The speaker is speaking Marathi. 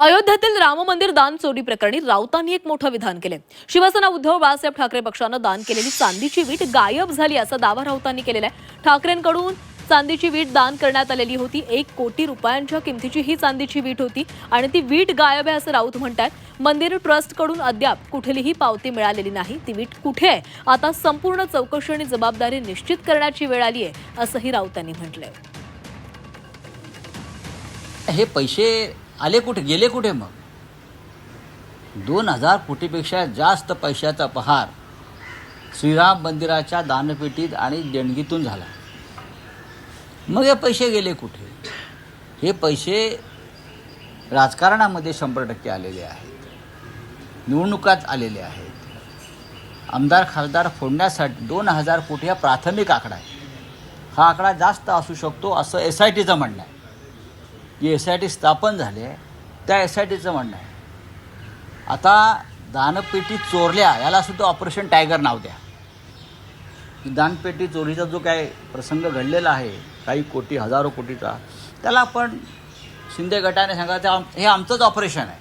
अयोध्येतील राम मंदिर दान चोरी प्रकरणी राऊतांनी एक मोठं विधान केले। शिवसेना उद्धव बाळासाहेब ठाकरे पक्षानं दान केलेली चांदीची वीट गायब झाली असा दावा राऊतांनी केलेला आहे। ठाकरेंकडून चांदीची वीट दान करण्यात आलेली होती। 1 कोटी रुपयांच्या किमतीची ही चांदीची वीट होती आणि ती वीट गायब आहे असं राऊत म्हणतात। मंदिर ट्रस्टकडून अद्याप कुठलीही पावती मिळालेली नाही। ती वीट कुठे आहे आता संपूर्ण चौकशी आणि जबाबदारी निश्चित करण्याची वेळ आली आहे असंही राऊतांनी म्हटलंय। हे पैसे आले कुठे गेले कुठे? मग 2000 कोटीपेक्षा जास्त पैशाचा पहार श्रीराम मंदिराच्या दानपेटीत आणि देणगीतून झाला। मग हे पैसे गेले कुठे? हे पैसे राजकारणामध्ये 100% आलेले आहेत, निवडणुकात आलेले आहेत। आमदार खासदार फोडण्यासाठी 2000 कोटी हा प्राथमिक आकडा आहे। हा आकडा जास्त असू शकतो असं SITचं म्हणणं आहे। जी SIT स्थापन झाली आहे त्या SITचं म्हणणं आहे। आता दानपेटी चोरल्या याला सुद्धा ऑपरेशन टायगर नाव द्या। दानपेटी चोरीचा जो काय प्रसंग घडलेला आहे काही कोटी हजारो कोटीचा, त्याला आपण शिंदे गटाने सांगायचं हे आमचंच ऑपरेशन आहे।